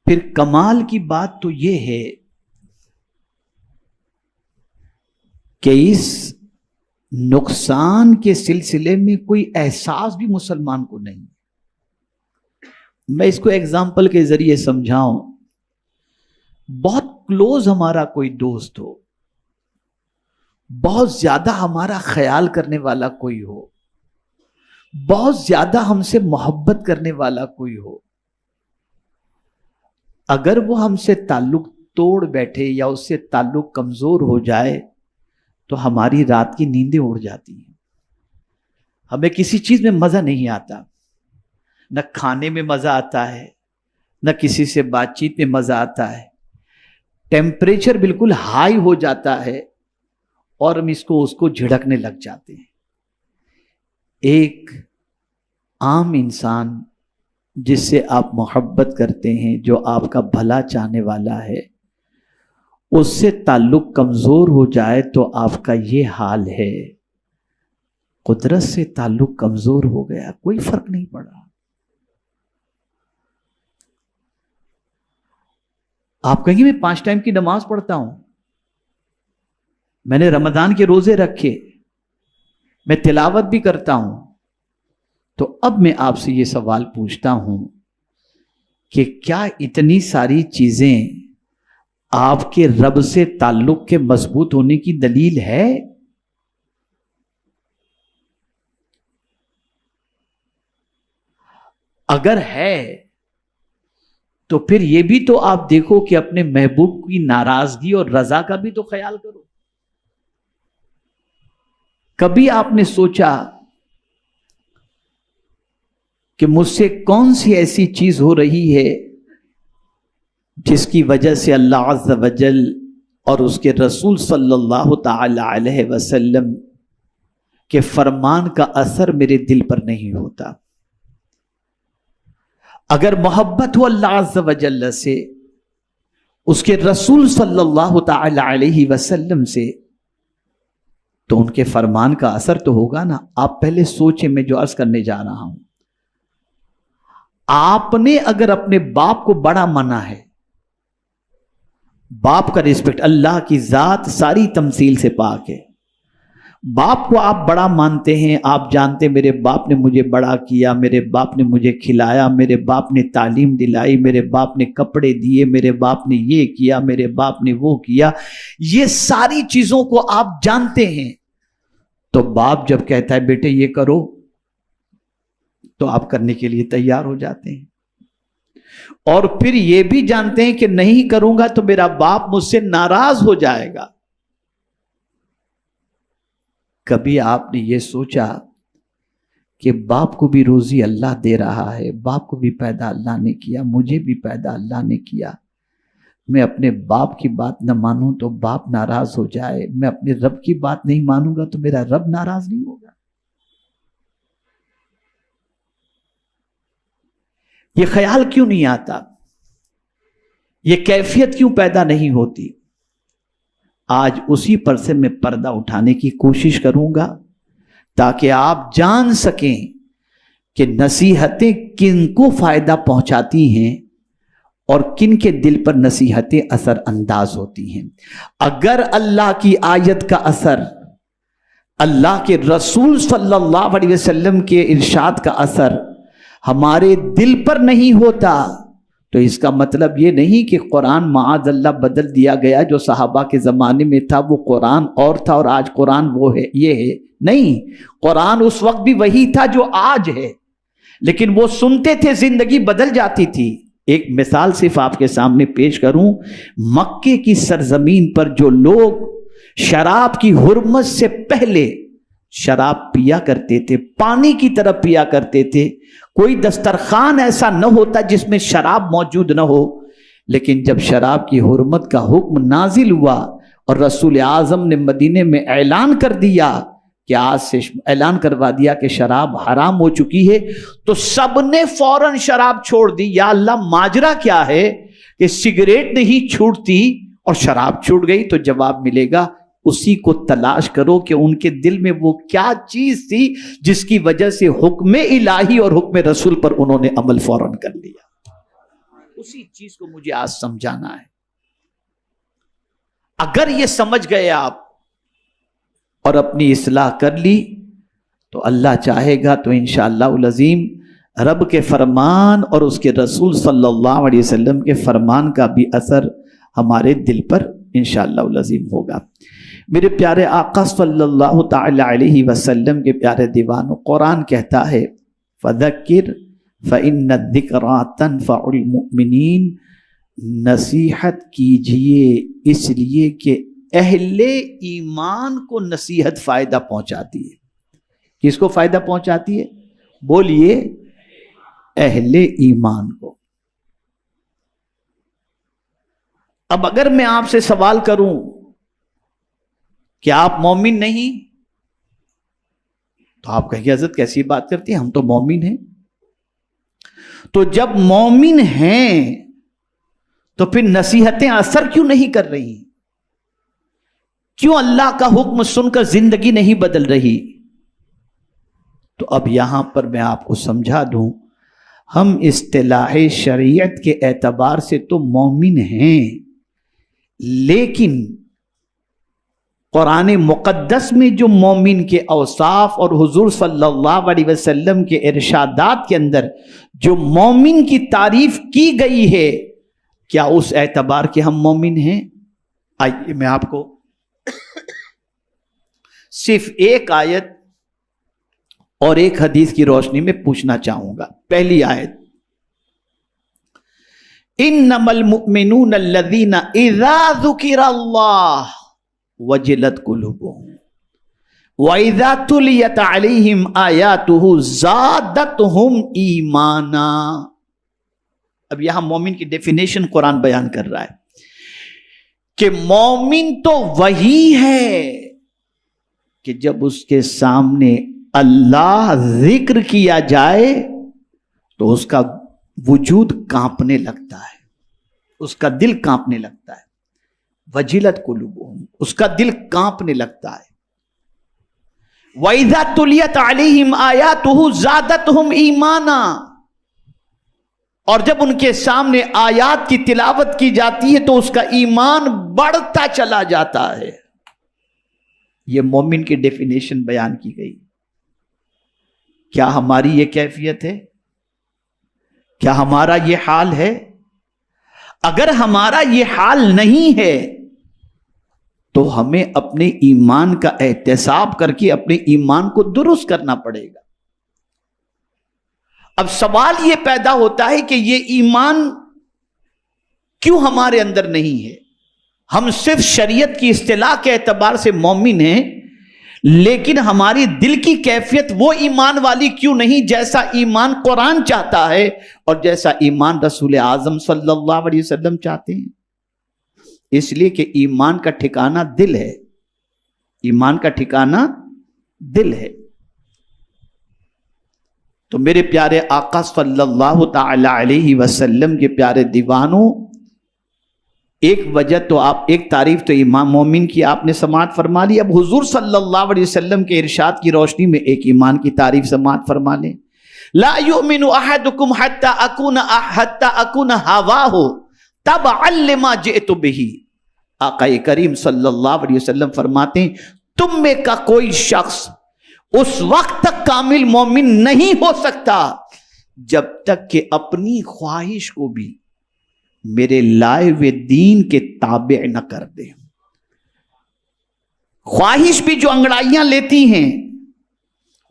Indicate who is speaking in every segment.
Speaker 1: پھر کمال کی بات تو یہ ہے کہ اس نقصان کے سلسلے میں کوئی احساس بھی مسلمان کو نہیں. میں اس کو ایگزامپل کے ذریعے سمجھاؤں. بہت کلوز ہمارا کوئی دوست ہو، بہت زیادہ ہمارا خیال کرنے والا کوئی ہو، بہت زیادہ ہم سے محبت کرنے والا کوئی ہو، اگر وہ ہم سے تعلق توڑ بیٹھے یا اس سے تعلق کمزور ہو جائے تو ہماری رات کی نیندیں اڑ جاتی ہیں. ہمیں کسی چیز میں مزہ نہیں آتا، نہ کھانے میں مزہ آتا ہے، نہ کسی سے بات چیت میں مزہ آتا ہے. ٹیمپریچر بالکل ہائی ہو جاتا ہے اور ہم اس کو جھڑکنے لگ جاتے ہیں. ایک عام انسان جس سے آپ محبت کرتے ہیں، جو آپ کا بھلا چاہنے والا ہے، اس سے تعلق کمزور ہو جائے تو آپ کا یہ حال ہے. قدرت سے تعلق کمزور ہو گیا، کوئی فرق نہیں پڑا. آپ کہیں گے میں 5 ٹائم کی نماز پڑھتا ہوں، میں نے رمضان کے روزے رکھے، میں تلاوت بھی کرتا ہوں. تو اب میں آپ سے یہ سوال پوچھتا ہوں کہ کیا اتنی ساری چیزیں آپ کے رب سے تعلق کے مضبوط ہونے کی دلیل ہے؟ اگر ہے تو پھر یہ بھی تو آپ دیکھو کہ اپنے محبوب کی ناراضگی اور رضا کا بھی تو خیال کرو. کبھی آپ نے سوچا کہ مجھ سے کون سی ایسی چیز ہو رہی ہے جس کی وجہ سے اللہ عز و جل اور اس کے رسول صلی اللہ تعالی علیہ وسلم کے فرمان کا اثر میرے دل پر نہیں ہوتا؟ اگر محبت ہو اللہ عز و جل سے، اس کے رسول صلی اللہ تعالی علیہ وسلم سے، تو ان کے فرمان کا اثر تو ہوگا نا. آپ پہلے سوچیں، میں جو عرض کرنے جا رہا ہوں. آپ نے اگر اپنے باپ کو بڑا مانا ہے، باپ کا رسپیکٹ، اللہ کی ذات ساری تمثیل سے پاک ہے، باپ کو آپ بڑا مانتے ہیں، آپ جانتے میرے باپ نے مجھے بڑا کیا، میرے باپ نے مجھے کھلایا، میرے باپ نے تعلیم دلائی، میرے باپ نے کپڑے دیے، میرے باپ نے یہ کیا، میرے باپ نے وہ کیا، یہ ساری چیزوں کو آپ جانتے ہیں. تو باپ جب کہتا ہے بیٹے یہ کرو تو آپ کرنے کے لیے تیار ہو جاتے ہیں. اور پھر یہ بھی جانتے ہیں کہ نہیں کروں گا تو میرا باپ مجھ سے ناراض ہو جائے گا. کبھی آپ نے یہ سوچا کہ باپ کو بھی روزی اللہ دے رہا ہے، باپ کو بھی پیدا اللہ نے کیا، مجھے بھی پیدا اللہ نے کیا، میں اپنے باپ کی بات نہ مانوں تو باپ ناراض ہو جائے، میں اپنے رب کی بات نہیں مانوں گا تو میرا رب ناراض نہیں ہوگا؟ یہ خیال کیوں نہیں آتا؟ یہ کیفیت کیوں پیدا نہیں ہوتی؟ آج اسی پر سے میں پردہ اٹھانے کی کوشش کروں گا تاکہ آپ جان سکیں کہ نصیحتیں کن کو فائدہ پہنچاتی ہیں اور کن کے دل پر نصیحتیں اثر انداز ہوتی ہیں. اگر اللہ کی آیت کا اثر، اللہ کے رسول صلی اللہ علیہ وسلم کے ارشاد کا اثر ہمارے دل پر نہیں ہوتا تو اس کا مطلب یہ نہیں کہ قرآن معاذ اللہ بدل دیا گیا. جو صحابہ کے زمانے میں تھا وہ قرآن اور تھا اور آج قرآن وہ ہے، یہ ہے نہیں. قرآن اس وقت بھی وہی تھا جو آج ہے، لیکن وہ سنتے تھے، زندگی بدل جاتی تھی. ایک مثال صرف آپ کے سامنے پیش کروں. مکے کی سرزمین پر جو لوگ شراب کی حرمت سے پہلے شراب پیا کرتے تھے، پانی کی طرح پیا کرتے تھے، کوئی دسترخوان ایسا نہ ہوتا جس میں شراب موجود نہ ہو. لیکن جب شراب کی حرمت کا حکم نازل ہوا اور رسول اعظم نے مدینے میں اعلان کر دیا کہ آج سے اعلان کروا دیا کہ شراب حرام ہو چکی ہے، تو سب نے فوراً شراب چھوڑ دی. یا اللہ ماجرا کیا ہے کہ سگریٹ نہیں چھوٹتی اور شراب چھوٹ گئی؟ تو جواب ملے گا اسی کو تلاش کرو کہ ان کے دل میں وہ کیا چیز تھی جس کی وجہ سے حکم الہی اور حکم رسول پر انہوں نے عمل فوراً کر لیا. اسی چیز کو مجھے آج سمجھانا ہے. اگر یہ سمجھ گئے آپ اور اپنی اصلاح کر لی تو اللہ چاہے گا تو انشاءاللہ العظیم رب کے فرمان اور اس کے رسول صلی اللہ علیہ وسلم کے فرمان کا بھی اثر ہمارے دل پر انشاءاللہ العظیم ہوگا. میرے پیارے آقا صلی اللہ تعالی علیہ وسلم کے پیارے دیوانوں، قرآن کہتا ہے فَذَكِّرْ فَإِنَّ الذِّكْرَىٰ تَنْفَعُ الْمُؤْمِنِينَ، نصیحت کیجئے اس لیے کہ اہل ایمان کو نصیحت فائدہ پہنچاتی ہے. کس کو فائدہ پہنچاتی ہے؟ بولیے، اہل ایمان کو. اب اگر میں آپ سے سوال کروں کہ آپ مومن نہیں، تو آپ کہیں گے حضرت کیسی بات کرتی ہیں، ہم تو مومن ہیں. تو جب مومن ہیں تو پھر نصیحتیں اثر کیوں نہیں کر رہی؟ کیوں اللہ کا حکم سن کر زندگی نہیں بدل رہی؟ تو اب یہاں پر میں آپ کو سمجھا دوں، ہم اصطلاح شریعت کے اعتبار سے تو مومن ہیں، لیکن قرآن مقدس میں جو مومن کے اوصاف اور حضور صلی اللہ علیہ وسلم کے ارشادات کے اندر جو مومن کی تعریف کی گئی ہے، کیا اس اعتبار کے ہم مومن ہیں؟ آئیے میں آپ کو صرف ایک آیت اور ایک حدیث کی روشنی میں پوچھنا چاہوں گا. پہلی آیت، انما المؤمنون الذین اذا ذکر اللہ وجلت قلوبهم واذا تلیت علیہم آیاتہ زادتہم ایمانا. اب یہاں مومن کی ڈیفینیشن قرآن بیان کر رہا ہے کہ مومن تو وہی ہے کہ جب اس کے سامنے اللہ ذکر کیا جائے تو اس کا وجود کانپنے لگتا ہے، اس کا دل کانپنے لگتا ہے. وجلت قلوبہم، اس کا دل کانپنے لگتا ہے. وَإِذَا تُلِيَتْ عَلَيْهِمْ آيَاتُهُ زَادَتْهُمْ ایمانا، اور جب ان کے سامنے آیات کی تلاوت کی جاتی ہے تو اس کا ایمان بڑھتا چلا جاتا ہے. یہ مومن کی ڈیفینیشن بیان کی گئی. کیا ہماری یہ کیفیت ہے؟ کیا ہمارا یہ حال ہے؟ اگر ہمارا یہ حال نہیں ہے تو ہمیں اپنے ایمان کا احتساب کر کے اپنے ایمان کو درست کرنا پڑے گا. اب سوال یہ پیدا ہوتا ہے کہ یہ ایمان کیوں ہمارے اندر نہیں ہے؟ ہم صرف شریعت کی اصطلاح کے اعتبار سے مومن ہیں، لیکن ہماری دل کی کیفیت وہ ایمان والی کیوں نہیں جیسا ایمان قرآن چاہتا ہے اور جیسا ایمان رسول اعظم صلی اللہ علیہ وسلم چاہتے ہیں؟ اس لیے کہ ایمان کا ٹھکانہ دل ہے. ایمان کا ٹھکانہ دل ہے. تو میرے پیارے آقا صلی اللہ تعالی علیہ وسلم کے پیارے دیوانوں، ایک وجہ تو آپ، ایک تعریف تو ایمان مومن کی آپ نے سماعت فرما لی. اب حضور صلی اللہ علیہ وسلم کے ارشاد کی روشنی میں ایک ایمان کی تعریف سماعت فرما لیں. لا یؤمن احدکم حتی اکون ہواہ تبعا لما جئت بہ. آقا کریم صلی اللہ علیہ وسلم فرماتے ہیں تم میں کا کوئی شخص اس وقت تک کامل مومن نہیں ہو سکتا جب تک کہ اپنی خواہش کو بھی میرے لائے ہوئے دین کے تابع نہ کر دے. خواہش بھی جو انگڑائیاں لیتی ہیں،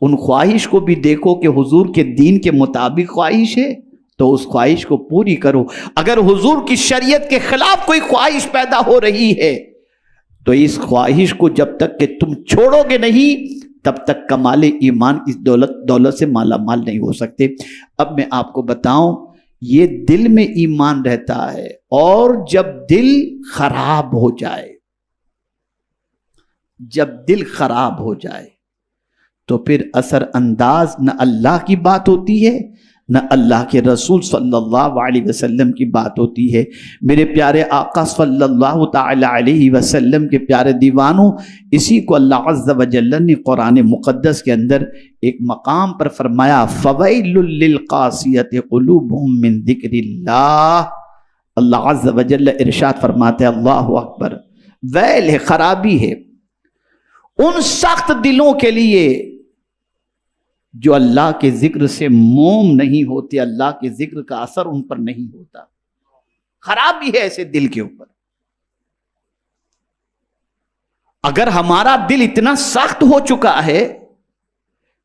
Speaker 1: ان خواہش کو بھی دیکھو کہ حضور کے دین کے مطابق خواہش ہے تو اس خواہش کو پوری کرو. اگر حضور کی شریعت کے خلاف کوئی خواہش پیدا ہو رہی ہے تو اس خواہش کو جب تک کہ تم چھوڑو گے نہیں تب تک کمال ایمان اس دولت سے مالا مال نہیں ہو سکتے. اب میں آپ کو بتاؤں، یہ دل میں ایمان رہتا ہے، اور جب دل خراب ہو جائے، جب دل خراب ہو جائے تو پھر اثر انداز نہ اللہ کی بات ہوتی ہے نہ اللہ کے رسول صلی اللہ علیہ وسلم کی بات ہوتی ہے. میرے پیارے آقا صلی اللہ تعالی علیہ وسلم کے پیارے دیوانوں، اسی کو اللہ عز و جل نے قرآن مقدس کے اندر ایک مقام پر فرمایا فَوَيْلٌ لِّلْقَاسِيَةِ قُلُوبُهُم مِّن ذِكْرِ اللَّهِ اللہ عز و جل ارشاد فرماتے ہیں، اللہ اکبر، ویل ہے، خرابی ہے ان سخت دلوں کے لیے جو اللہ کے ذکر سے موم نہیں ہوتے، اللہ کے ذکر کا اثر ان پر نہیں ہوتا. خرابی ہے ایسے دل کے اوپر. اگر ہمارا دل اتنا سخت ہو چکا ہے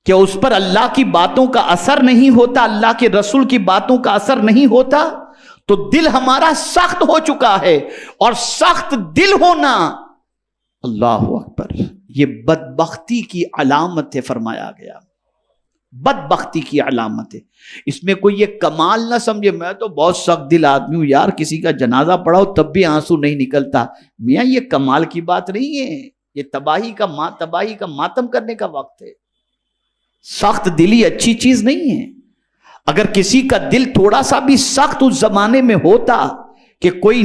Speaker 1: کہ اس پر اللہ کی باتوں کا اثر نہیں ہوتا، اللہ کے رسول کی باتوں کا اثر نہیں ہوتا، تو دل ہمارا سخت ہو چکا ہے. اور سخت دل ہونا، اللہ اکبر، یہ بدبختی کی علامت ہے، فرمایا گیا بدبختی کی علامت ہے. اس میں کوئی یہ کمال نہ سمجھے میں تو بہت سخت دل آدمی ہوں یار، کسی کا جنازہ پڑھاؤ تب بھی آنسو نہیں نکلتا. میاں یہ کمال کی بات نہیں ہے، یہ تباہی کا ماتم کرنے کا وقت ہے. سخت دلی اچھی چیز نہیں ہے. اگر کسی کا دل تھوڑا سا بھی سخت اس زمانے میں ہوتا کہ کوئی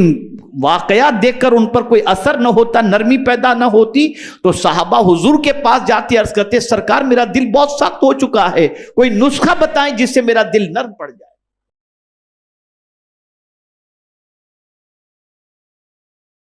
Speaker 1: واقعات دیکھ کر ان پر کوئی اثر نہ ہوتا، نرمی پیدا نہ ہوتی، تو صحابہ حضور کے پاس جاتے عرض کرتے، سرکار میرا دل بہت سخت ہو چکا ہے، کوئی نسخہ بتائیں جس سے میرا دل نرم پڑ جائے.